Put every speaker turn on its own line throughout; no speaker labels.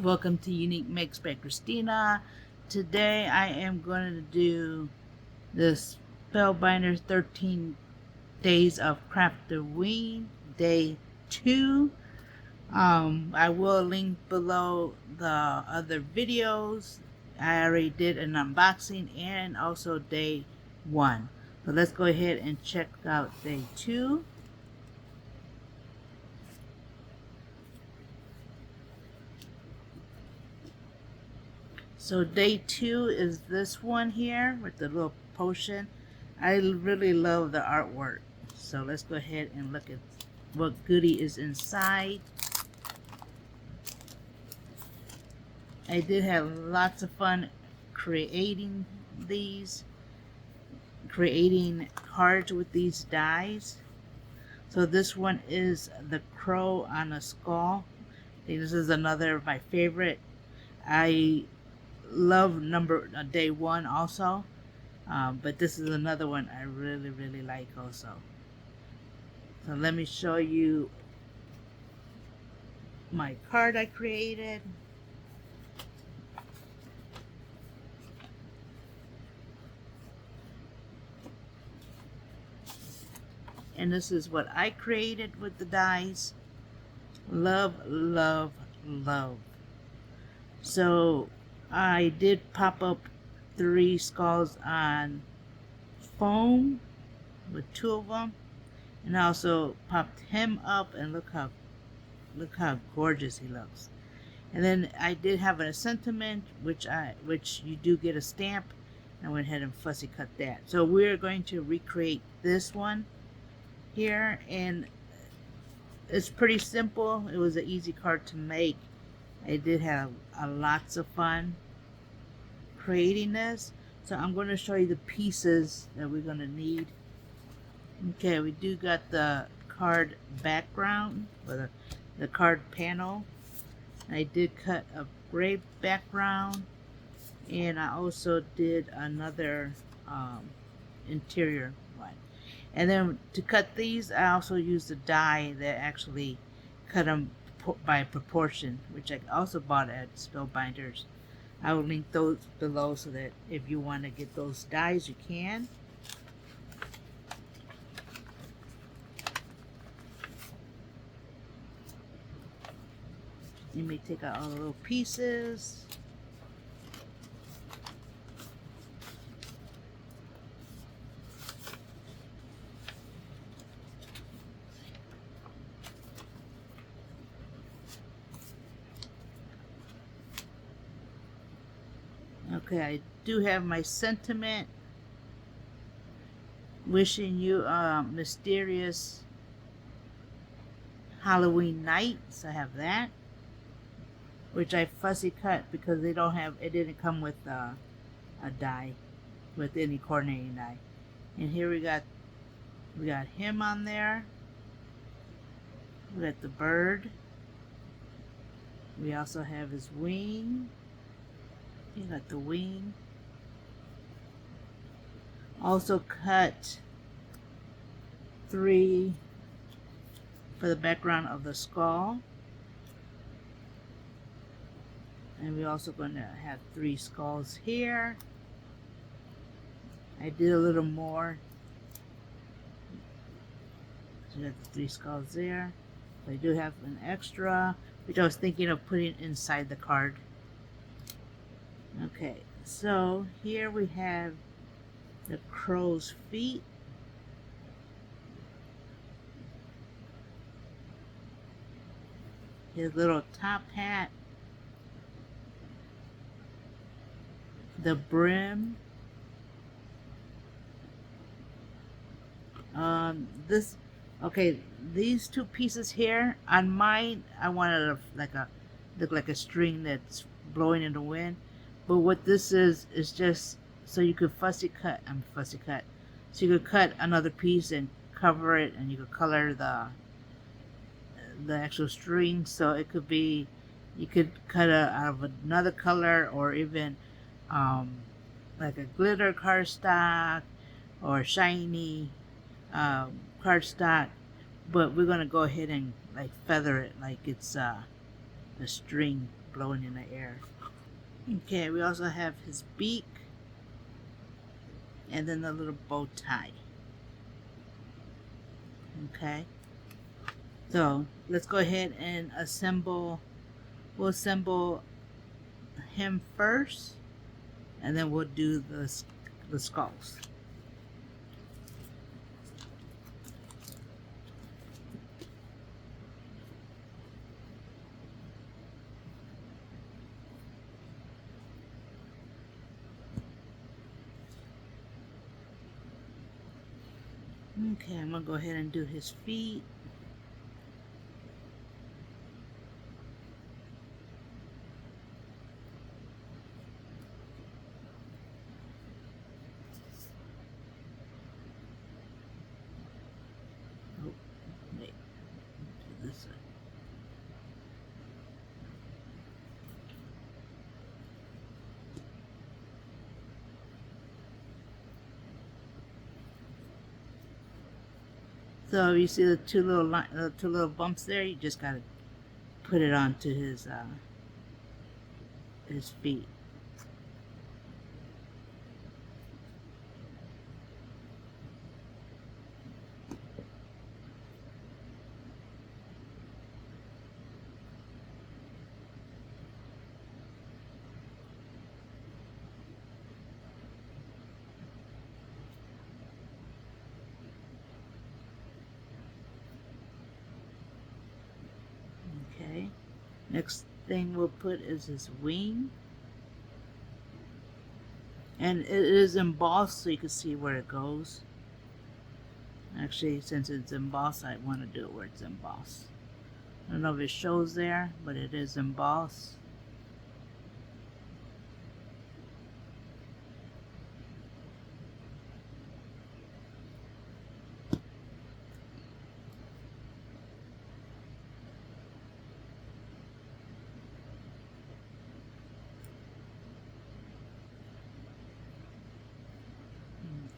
Welcome to UniekMakes by Cristina. Today I am going to do this Spellbinders 13 Days of Craftoween, Day 2. I will link below the other videos. I already did an unboxing and also Day 1. So let's go ahead and check out Day 2. So day 2 is this one here with the little potion. I really love the artwork. So let's go ahead and look at what goodie is inside. I did have lots of fun creating cards with these dies. So this one is the crow on a skull. I think this is another of my favorite. I love day 1 also, but this is another one I really like also. So let me show you my card I created. And this is what I created with the dies. Love, love, love. So I did pop up 3 skulls on foam with 2 of them, and I also popped him up, and look how gorgeous he looks. And then I did have a sentiment, which you do get a stamp. I went ahead and fussy cut that. So we're going to recreate this one here, and it's pretty simple. It was an easy card to make. I did have lots of fun creating this. So I'm going to show you the pieces that we're going to need. Okay, we do got the card background, or the card panel. I did cut a gray background, and I also did another interior one. And then to cut these, I also used a die that actually cut them by proportion, which I also bought at Spellbinders. I will link those below so that if you want to get those dies, you can. You may take out all the little pieces. Okay, I do have my sentiment. Wishing you a mysterious Halloween night. So I have that, which I fussy cut because it didn't come with a die, with any coordinating die. And here we got him on there. We got the bird. We also have his wing. You got the wing. Also cut 3 for the background of the skull. And we're also going to have 3 skulls here. I did a little more. So you got the 3 skulls there. I do have an extra, which I was thinking of putting inside the card. Okay, so here we have the crow's feet. His little top hat. The brim. These 2 pieces here on mine, I wanted look like a string that's blowing in the wind. But what this is just so you could fussy cut. So you could cut another piece and cover it, and you could color the actual string. So it could be, you could cut out of another color, or even like a glitter cardstock or shiny cardstock. But we're gonna go ahead and like feather it like it's a string blowing in the air. Okay, we also have his beak and then the little bow tie. Okay, so let's go ahead and assemble. We'll assemble him first, and then we'll do the skulls. Okay, I'm gonna go ahead and do his feet. Oh, wait, do this way. So you see the two little bumps there. You just gotta put it onto his feet. Okay. Next thing we'll put is his wing. And it is embossed so you can see where it goes. Actually, since it's embossed, I want to do it where it's embossed. I don't know if it shows there, but it is embossed.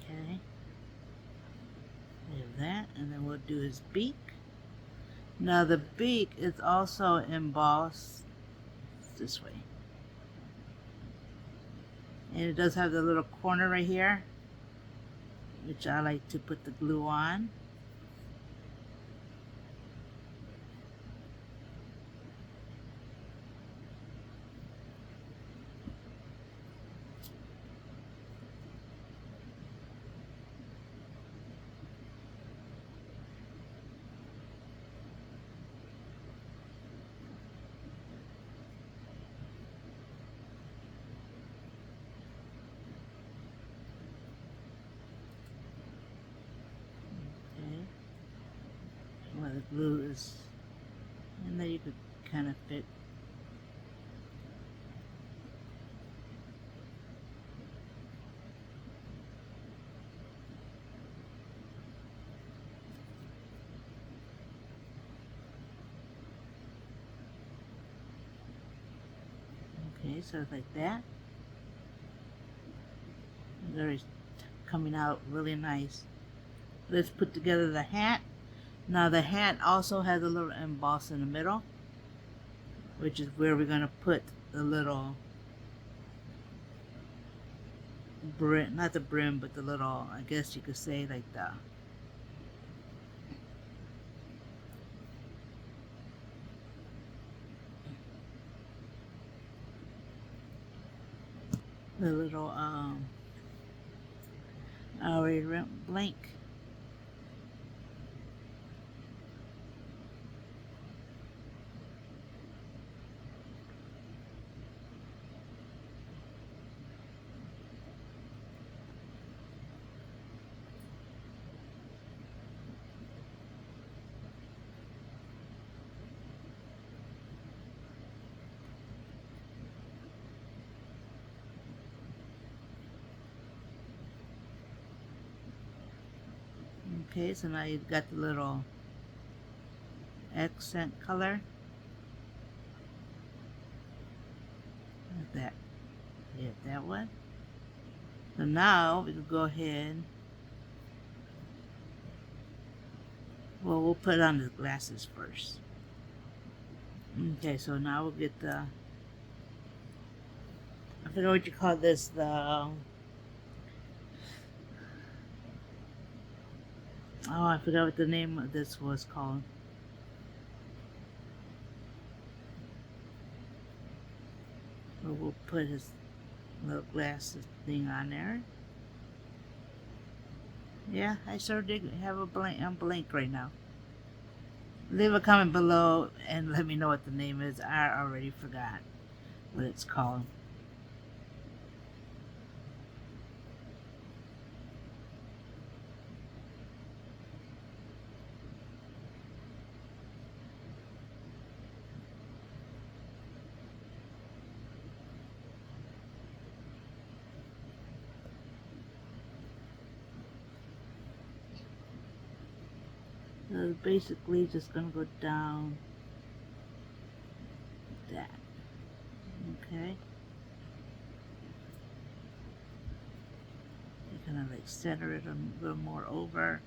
Okay. We have that, and then we'll do his beak. Now the beak is also embossed this way. And it does have the little corner right here, which I like to put the glue on. Where the glue is, and then you could kind of fit. Okay, so it's like that. Very coming out really nice. Let's put together the hat. Now the hat also has a little emboss in the middle, which is where we're going to put the little brim, not the brim, but the little, I guess you could say like the little already blank. Okay, so now you've got the little accent color. Like that. Yeah, that one. So now we can go ahead. Well, we'll put on the glasses first. Okay, so now we'll get the I forget what you call this, the, oh, I forgot what the name of this was called. But we'll put his little glasses thing on there. Yeah, I sure did have a blank. I'm blank right now. Leave a comment below and let me know what the name is. I already forgot what it's called. So basically just gonna go down that. Okay. You're gonna like center it a little more over.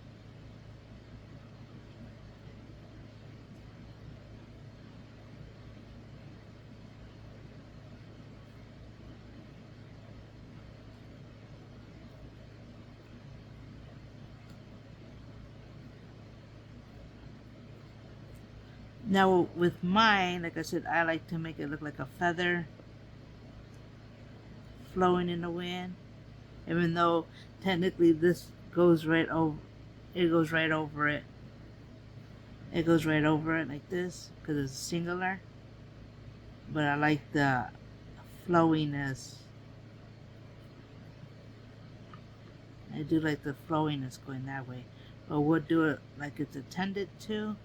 Now with mine, like I said, I like to make it look like a feather flowing in the wind. Even though technically this goes right over, it goes right over it. It goes right over it like this because it's singular. But I like the flowiness. I do like the flowiness going that way. But we'll do it like it's intended to.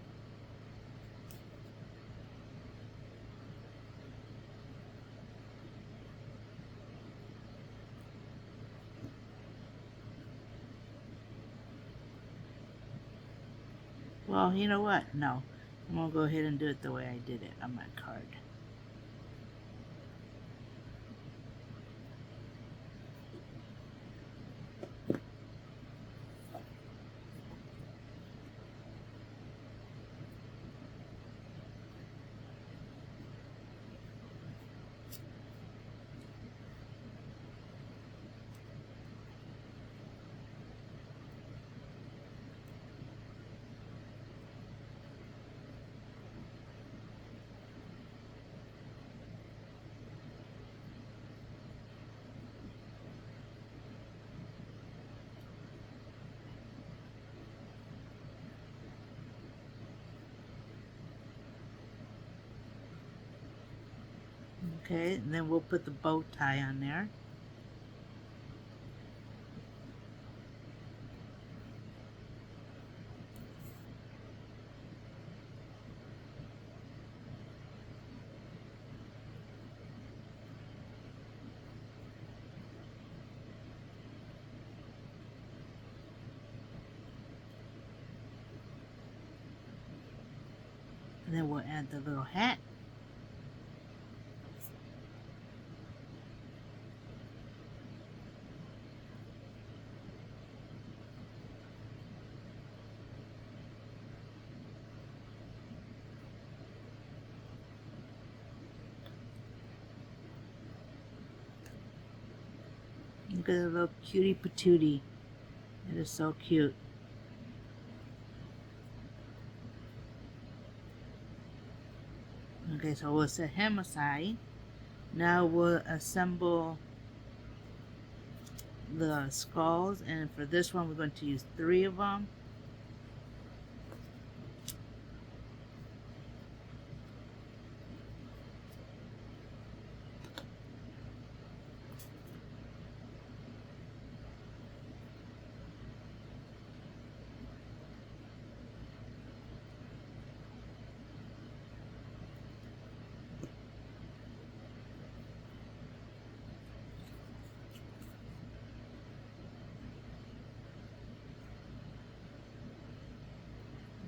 Well, you know what? No. I'm going to go ahead and do it the way I did it on my card. Okay, and then we'll put the bow tie on there. And then we'll add the little hat. Look at the little cutie patootie. It is so cute. Okay, so we'll set him aside. Now we'll assemble the skulls, and for this one we're going to use 3 of them.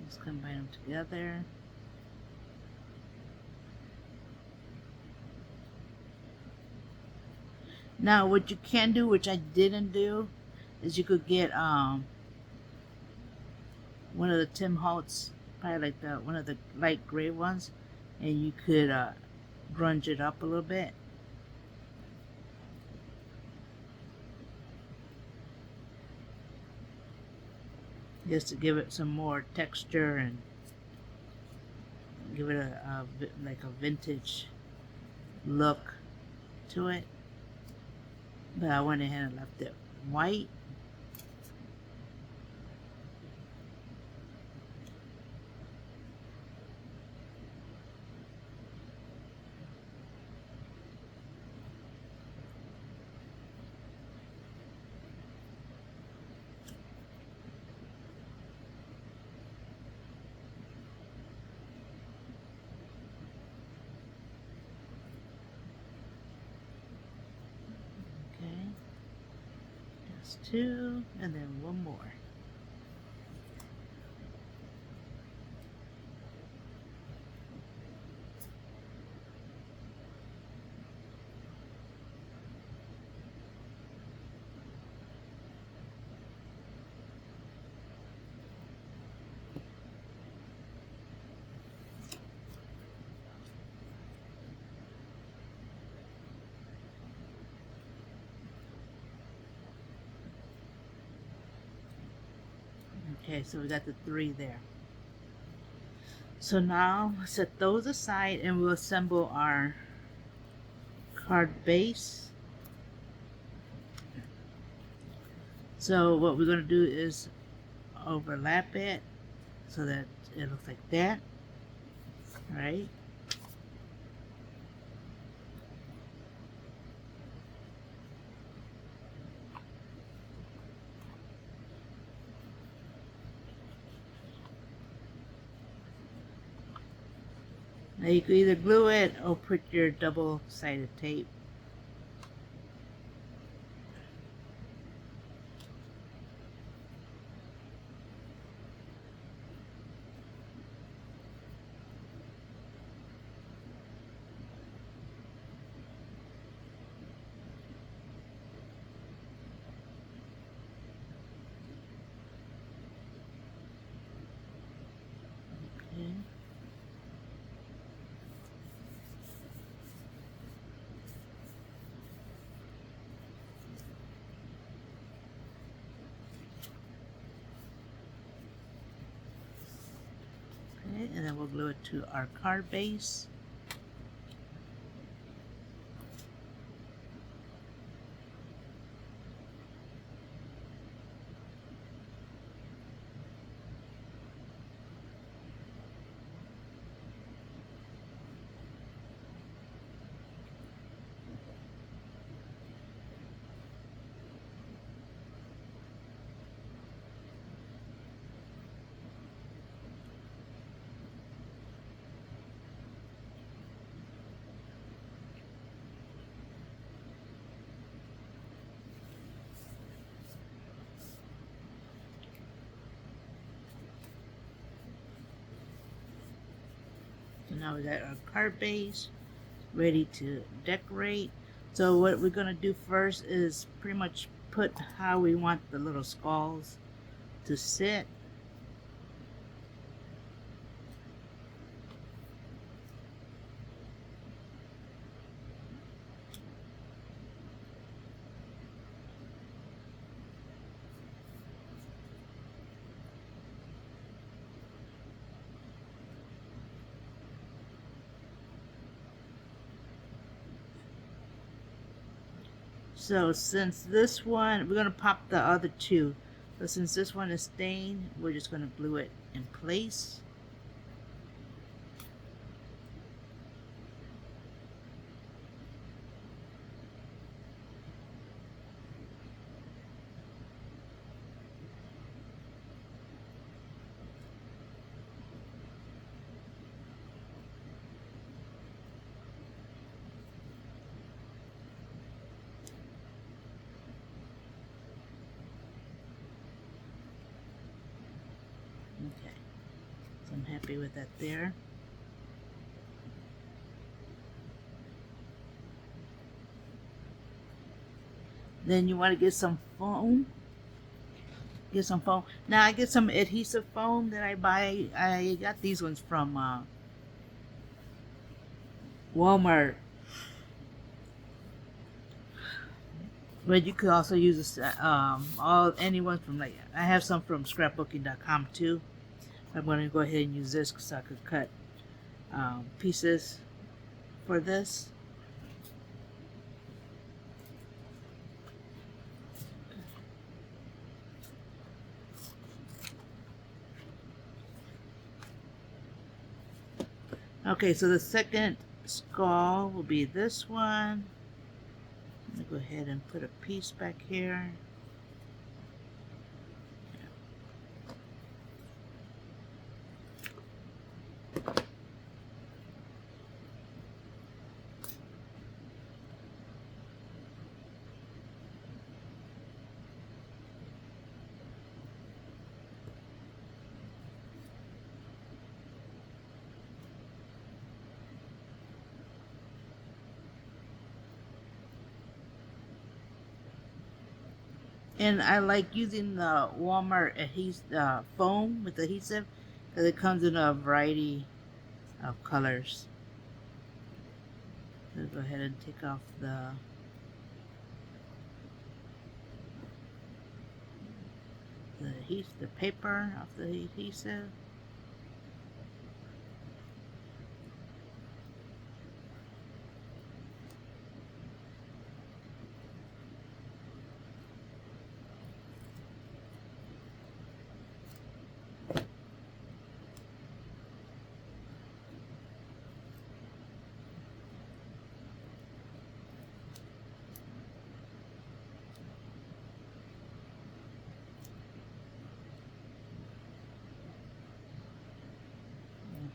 Just combine them together. Now what you can do, which I didn't do, is you could get one of the Tim Holtz, probably like the one of the light gray ones, and you could grunge it up a little bit. just to give it some more texture and give it like a vintage look to it. But I went ahead and left it white. Okay, that's two, and then one more. Okay, so we got the three there. So now set those aside and we'll assemble our card base. So what we're going to do is overlap it so that it looks like that, right? Now you can either glue it or put your double-sided tape. Okay. Okay, and then we'll glue it to our card base. So now we got our card base ready to decorate. So what we're going to do first is pretty much put how we want the little skulls to sit. So since this one, we're going to pop the other two. But since this one is stained, we're just going to glue it in place. Okay, so I'm happy with that there. Then you want to get some foam. Get some foam. Now I get some adhesive foam that I buy. I got these ones from Walmart. But you could also use this, all anyone from, like, I have some from scrapbooking.com too. I'm going to go ahead and use this because I could cut pieces for this. Okay, so the second skull will be this one. I'm going to go ahead and put a piece back here. And I like using the Walmart foam with adhesive because it comes in a variety of colors. So go ahead and take off the paper off the adhesive.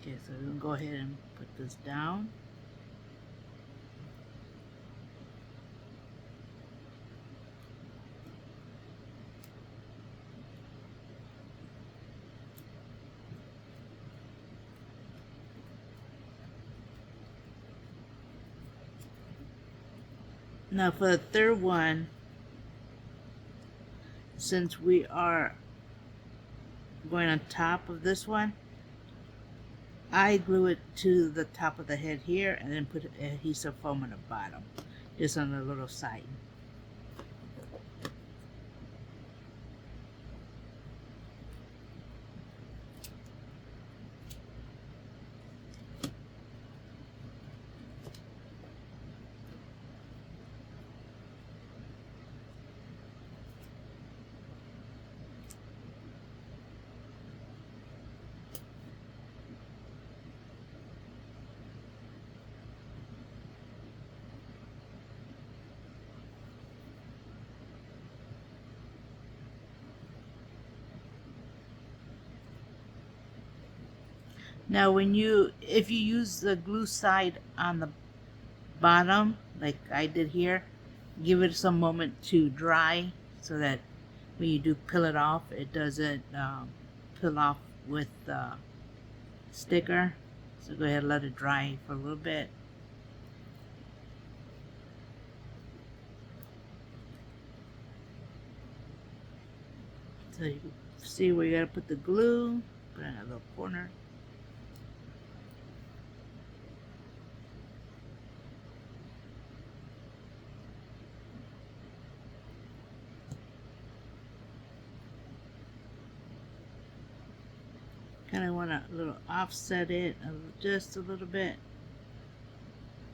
Okay, so we'll go ahead and put this down. Now for the third one, since we are going on top of this one, I glue it to the top of the head here and then put adhesive foam on the bottom, just on the little side. Now if you use the glue side on the bottom, like I did here, give it some moment to dry so that when you do peel it off, it doesn't peel off with the sticker. So go ahead and let it dry for a little bit. So you can see where you gotta put the glue, put it in a little corner. Kind of want to offset it just a little bit,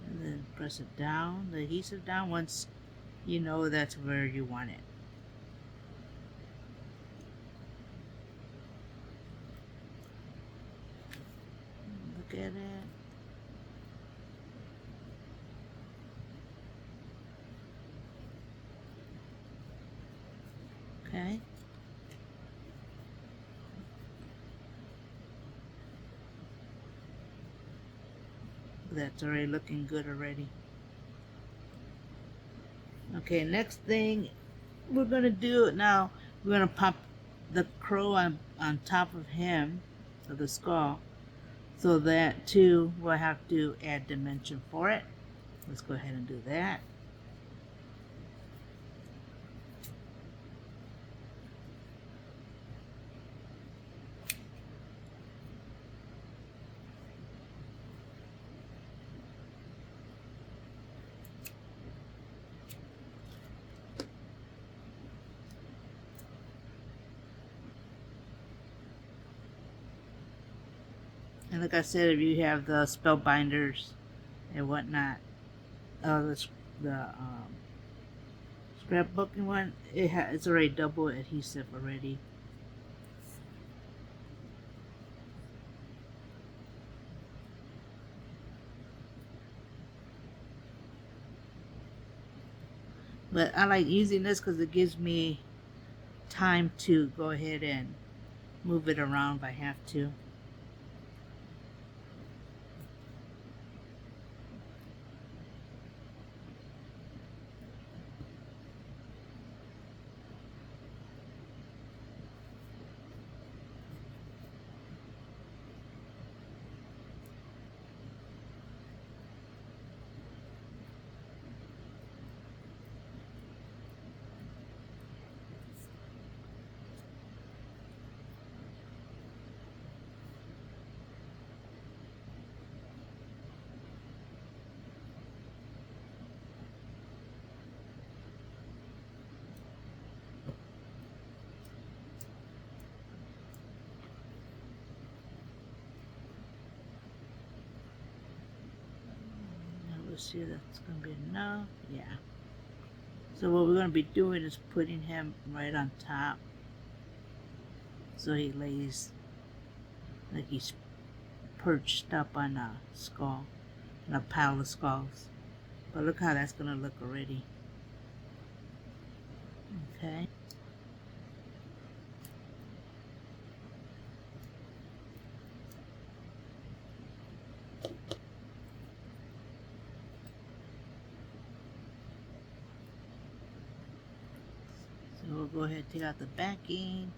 and then press it down, the adhesive down, once you know that's where you want it. Look at it. Okay. That's already looking good already. Okay, next thing we're gonna do now, we're gonna pop the crow on top of him, of the skull. So that too, we'll have to add dimension for it. Let's go ahead and do that. And like I said, if you have the Spellbinders and whatnot, the scrapbooking one, it's already double adhesive already. But I like using this because it gives me time to go ahead and move it around if I have to. Let's see if that's going to be enough. Yeah. So what we're going to be doing is putting him right on top. So he lays like he's perched up on a skull, on a pile of skulls. But look how that's going to look already. Okay. So we'll go ahead and take out the backing.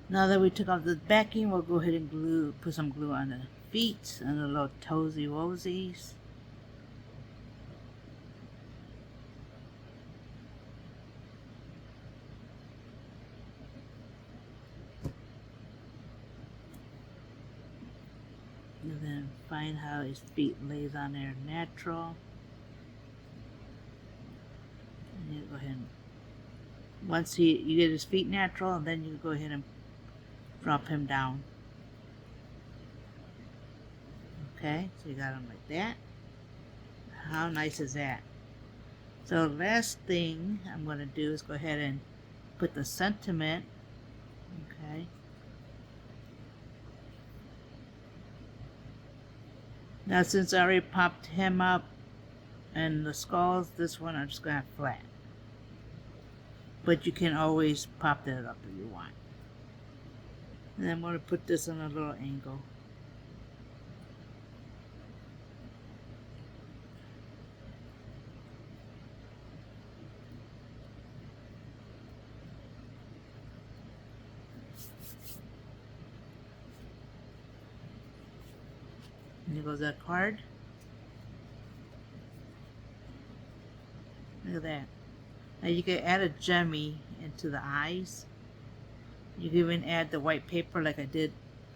Now that we took off the backing, we'll go ahead and put some glue on the feet and the little toesy woesies. And then find how his feet lays on there natural. And you go ahead and once you get his feet natural, and then you go ahead and drop him down. Okay, so you got him like that. How nice is that? So last thing I'm going to do is go ahead and put the sentiment. Okay. Now since I already popped him up and the skulls, this one I'm just going to have flat. But you can always pop that up if you want. And I'm going to put this on a little angle. And here goes that card. Look at that. Now you can add a jemmy into the eyes. You can even add the white paper like I did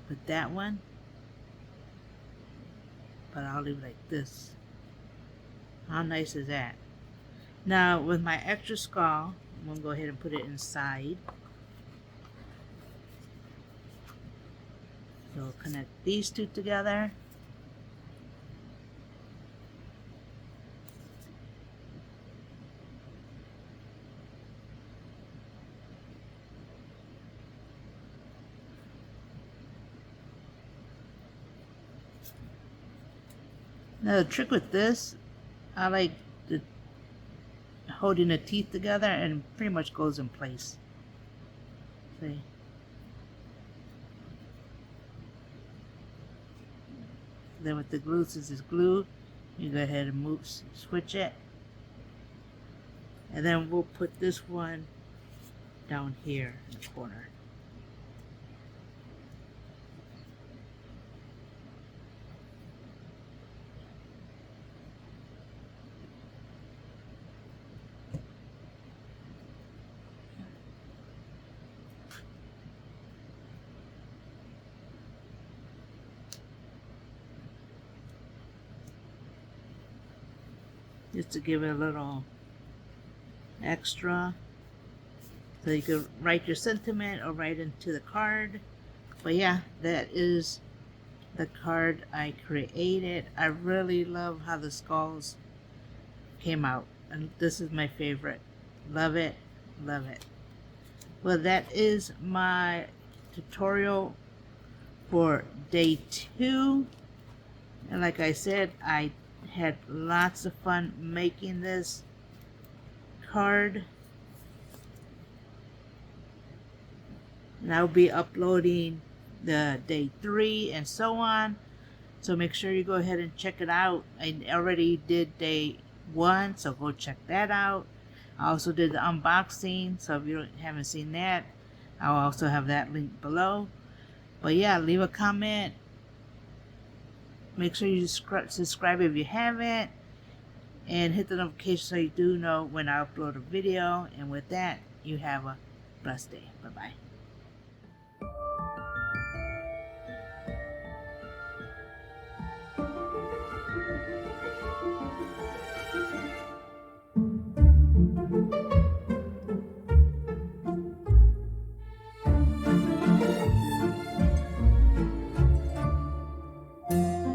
with that one. But I'll leave it like this. How nice is that? Now with my extra skull, I'm going to go ahead and put it inside. So connect these two together. Now the trick with this, I like to holding the teeth together and pretty much goes in place. See? Then with the glue, since it's glue, you go ahead and switch it. And then we'll put this one down here in the corner. Just to give it a little extra, so you can write your sentiment or write into the card. But yeah, that is the card I created. I really love how the skulls came out, and this is my favorite. Love it, love it. Well, that is my tutorial for day 2, and like I said, I had lots of fun making this card, and I'll be uploading the day 3 and so on, so make sure you go ahead and check it out. I already did day 1, so go check that out. I also did the unboxing, so if you haven't seen that, I'll also have that link below. But yeah, leave a comment. Make sure you subscribe if you haven't, and hit the notification so you do know when I upload a video. And with that, you have a blessed day. Bye-bye.